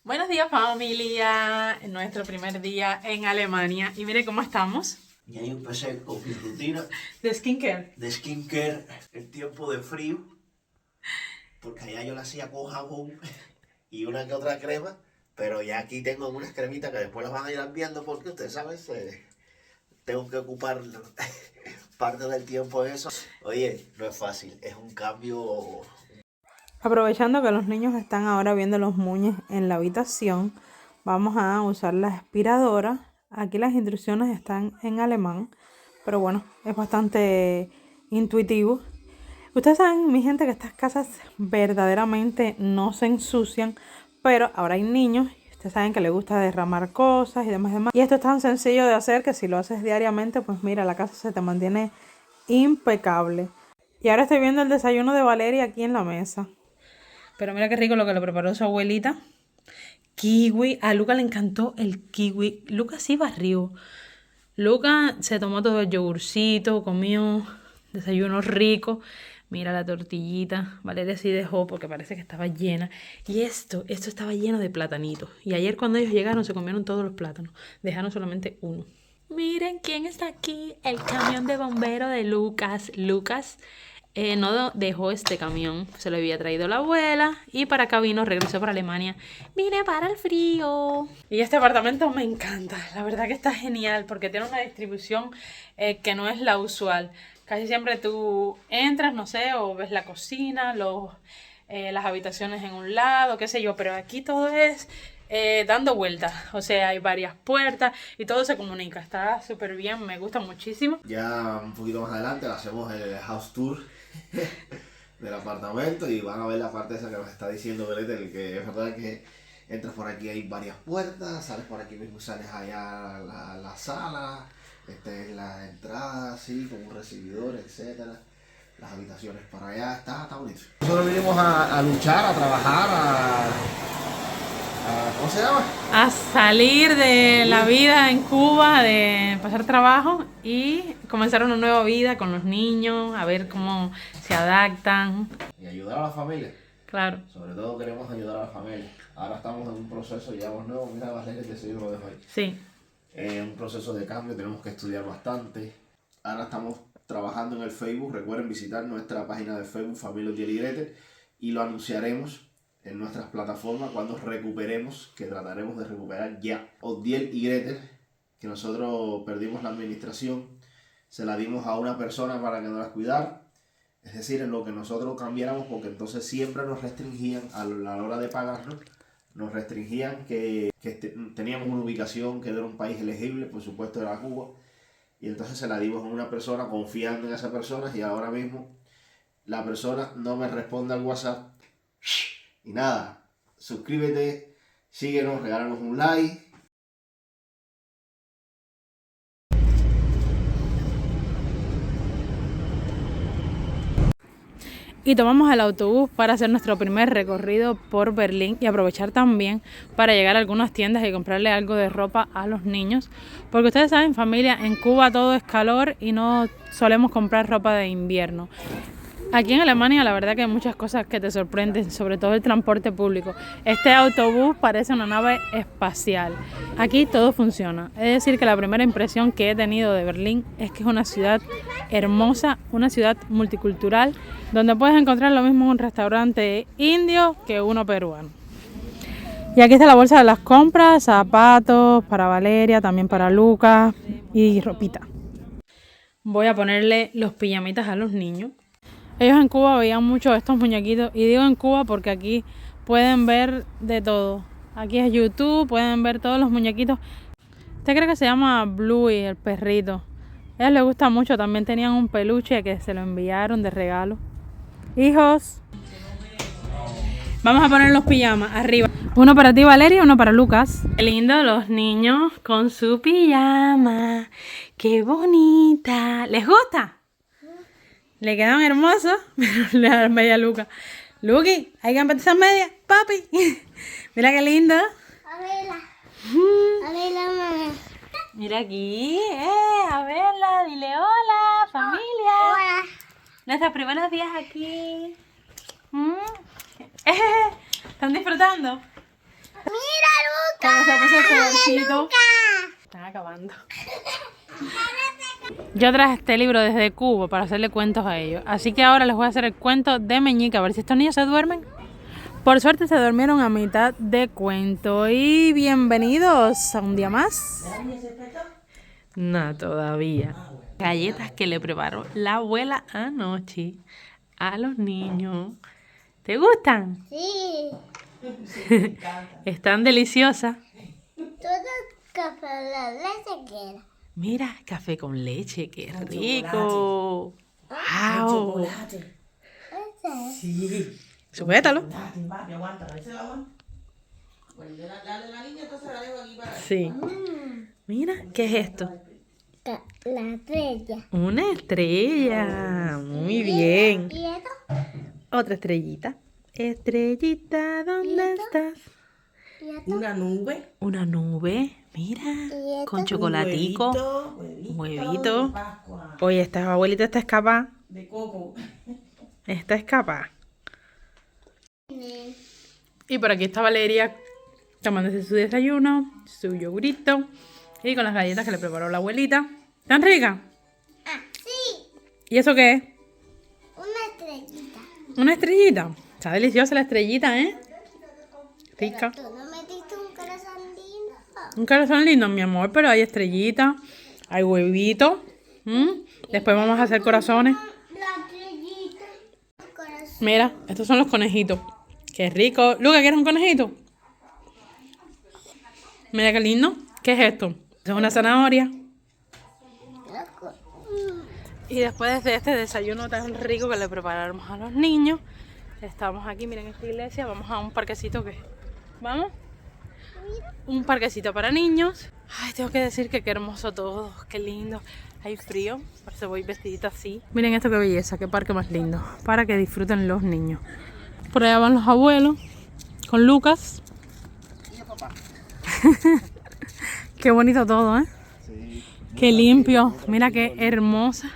Buenos días, familia. Nuestro primer día en Alemania. Y mire cómo estamos. Y ahí empecé con mi rutina De skincare. de skincare en tiempo de frío, porque allá yo la hacía con jabón y una que otra crema, pero ya aquí tengo unas cremitas que después las van a ir viendo porque ustedes saben, tengo que ocupar parte del tiempo en eso. Oye, no es fácil, es un cambio. Aprovechando que los niños están ahora viendo los muñes en la habitación, vamos a usar la aspiradora. Aquí las instrucciones están en alemán, pero bueno, es bastante intuitivo. Ustedes saben, mi gente, que estas casas verdaderamente no se ensucian, pero ahora hay niños y ustedes saben que les gusta derramar cosas y demás. Y esto es tan sencillo de hacer que si lo haces diariamente, pues mira, la casa se te mantiene impecable. Y ahora estoy viendo el desayuno de Valeria aquí en la mesa. Pero mira qué rico lo que le preparó su abuelita. Kiwi. A Luca le encantó el kiwi. Luca sí barrió. Luca se tomó todo el yogurcito, comió desayuno rico. Mira la tortillita. Valeria sí dejó porque parece que estaba llena. Y esto estaba lleno de platanitos. Y ayer cuando ellos llegaron se comieron todos los plátanos. Dejaron solamente uno. Miren quién está aquí. El camión de bombero de Lucas. Lucas no dejó este camión, se lo había traído la abuela y para acá vino, regresó para Alemania. Vine para el frío. Y este apartamento me encanta, la verdad que está genial porque tiene una distribución que no es la usual. Casi siempre tú entras, no sé, o ves la cocina, las habitaciones en un lado, qué sé yo, pero aquí todo es dando vueltas, o sea, hay varias puertas y todo se comunica, está súper bien, me gusta muchísimo. Ya un poquito más adelante le hacemos el house tour del apartamento y van a ver la parte esa que nos está diciendo Gretel, que es verdad que entras por aquí, hay varias puertas, sales por aquí mismo, sales allá a la sala, esta es la entrada así, con un recibidor, etcétera. Las habitaciones para allá, está bonito. Nosotros vinimos a luchar, a trabajar, ¿cómo se llama? A salir de la vida en Cuba, de pasar trabajo y comenzar una nueva vida con los niños, a ver cómo se adaptan. Y ayudar a la familia. Claro. Sobre todo queremos ayudar a la familia. Ahora estamos en un proceso, llevamos nuevo, mira Valeria, que se yo lo dejo ahí. Sí. Un proceso de cambio, tenemos que estudiar bastante. Ahora estamos trabajando en el Facebook, recuerden visitar nuestra página de Facebook, Familia Odiel y Gretel, y lo anunciaremos en nuestras plataformas cuando recuperemos, que trataremos de recuperar ya. Odiel y Gretel, que nosotros perdimos la administración, se la dimos a una persona para que nos la cuidara, es decir, en lo que nosotros cambiáramos, porque entonces siempre nos restringían a la hora de pagarnos, nos restringían que teníamos una ubicación que era un país elegible, por supuesto era Cuba, y entonces se la dimos a una persona confiando en esa persona y ahora mismo la persona no me responde al WhatsApp. Y nada, suscríbete, síguenos, regálanos un like. Y tomamos el autobús para hacer nuestro primer recorrido por Berlín y aprovechar también para llegar a algunas tiendas y comprarle algo de ropa a los niños. Porque ustedes saben, familia, en Cuba todo es calor y no solemos comprar ropa de invierno. Aquí en Alemania la verdad que hay muchas cosas que te sorprenden, sobre todo el transporte público. Este autobús parece una nave espacial. Aquí todo funciona. Es decir que la primera impresión que he tenido de Berlín es que es una ciudad hermosa, una ciudad multicultural, donde puedes encontrar lo mismo en un restaurante indio que uno peruano. Y aquí está la bolsa de las compras, zapatos para Valeria, también para Lucas y ropita. Voy a ponerle los pijamitas a los niños. Ellos en Cuba veían mucho estos muñequitos, y digo en Cuba porque aquí pueden ver de todo. Aquí es YouTube, pueden ver todos los muñequitos. ¿Usted cree que se llama Bluey, el perrito? A ellos les gusta mucho, también tenían un peluche que se lo enviaron de regalo. Hijos, vamos a poner los pijamas arriba. Uno para ti, Valeria, y uno para Lucas. Qué lindo los niños con su pijama. ¡Qué bonita! ¿Les gusta? Le quedan hermosos, pero le da media Luca. Luqui, hay que empezar media, papi. Mira qué lindo. A verla, mamá. Mira aquí, a verla, dile hola, familia. Hola. Nuestros primeros días aquí. ¿Están disfrutando? Mira. Cuando se puso el colorcito. Están acabando. Yo traje este libro desde Cuba para hacerle cuentos a ellos. Así que ahora les voy a hacer el cuento de Meñique, a ver si estos niños se duermen. Por suerte se durmieron a mitad de cuento. Y bienvenidos a un día más. No, todavía. Galletas que le preparó la abuela anoche a los niños. ¿Te gustan? Sí. Están deliciosas. Todo café la leche quiero. Mira, café con leche, qué rico. ¡Wow! Chocolate. Ese. Sí. Sujétalo. Papi, aguanta, ¿ese el agua? Bueno, dale la niña, entonces la dejo aquí para... Sí. Mira, ¿qué es esto? La estrella. Una estrella. Muy bien. ¿Y esto? Otra estrellita. Estrellita, ¿dónde estás? ¿Y esto? Una nube. Una nube. Mira, esto? con chocolatico. Huevito. De Pascua. Oye, esta abuelita está escapada. De coco. Está escapada. Y por aquí está Valeria tomándose su desayuno, su yogurito y con las galletas que le preparó la abuelita. ¿Tan rica? Ah, sí. ¿Y eso qué es? Una estrellita. Una estrellita. Está deliciosa la estrellita, ¿eh? Rica. ¿Tú no metiste un corazón lindo? Un corazón lindo, mi amor, pero hay estrellita, hay huevito. Después vamos a hacer corazones. La estrellita. Corazón. Mira, estos son los conejitos. Qué rico. Luca, ¿quieres un conejito? Mira qué lindo. ¿Qué es esto? Es una zanahoria. Y después de este desayuno tan rico que le preparamos a los niños, estamos aquí, miren esta iglesia, vamos a un parquecito que... ¿Vamos? Un parquecito para niños. Ay, tengo que decir que qué hermoso todo, qué lindo. Hay frío, por eso voy vestidita así. Miren esto qué belleza, qué parque más lindo, para que disfruten los niños. Por allá van los abuelos, con Lucas. Y el papá. Qué bonito todo, ¿eh? Sí. Qué limpio. Mira qué hermosa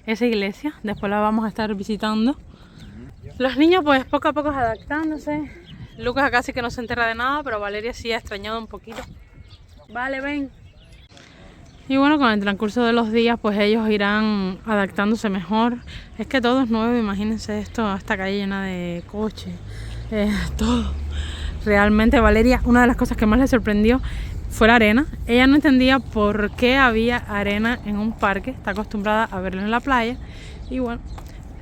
esa iglesia. Después la vamos a estar visitando. Los niños pues poco a poco adaptándose. Lucas casi que no se entera de nada, pero Valeria sí ha extrañado un poquito. Vale, ven. Y bueno, con el transcurso de los días pues ellos irán adaptándose mejor. Es que todo es nuevo, imagínense esto, esta calle llena de coches, todo. Realmente Valeria, una de las cosas que más le sorprendió fue la arena. Ella no entendía por qué había arena en un parque, está acostumbrada a verlo en la playa. Y bueno,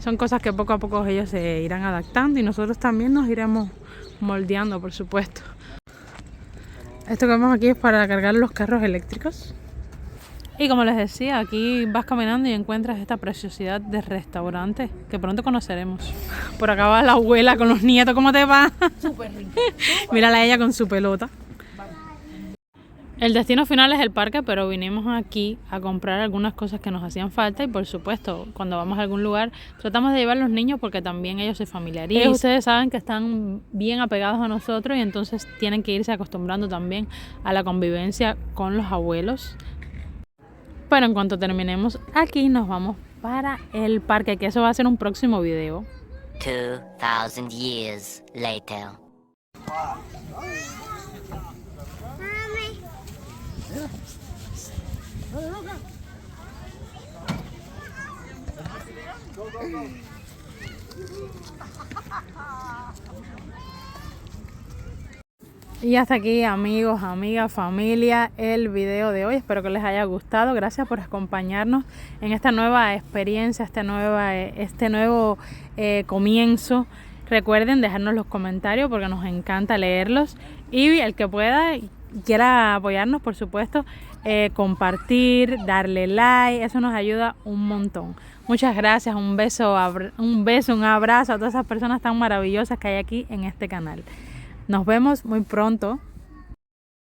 son cosas que poco a poco ellos se irán adaptando y nosotros también nos iremos moldeando, por supuesto. Esto que vemos aquí es para cargar los carros eléctricos. Y como les decía, aquí vas caminando y encuentras esta preciosidad de restaurante que pronto conoceremos. Por acá va la abuela con los nietos, ¿cómo te va? Súper rico. Mírala a ella con su pelota. El destino final es el parque, pero vinimos aquí a comprar algunas cosas que nos hacían falta y por supuesto, cuando vamos a algún lugar, tratamos de llevar a los niños porque también ellos se familiarizan. Ustedes saben que están bien apegados a nosotros y entonces tienen que irse acostumbrando también a la convivencia con los abuelos. Pero en cuanto terminemos aquí, nos vamos para el parque, que eso va a ser un próximo video. 2,000 years later. Y hasta aquí, amigos, amigas, familia, el video de hoy. Espero que les haya gustado. Gracias por acompañarnos en esta nueva experiencia, este nuevo comienzo. Recuerden dejarnos los comentarios porque nos encanta leerlos. Y el que pueda y quiera apoyarnos, por supuesto, compartir, darle like, eso nos ayuda un montón. Muchas gracias, un beso, un abrazo a todas esas personas tan maravillosas que hay aquí en este canal. Nos vemos muy pronto.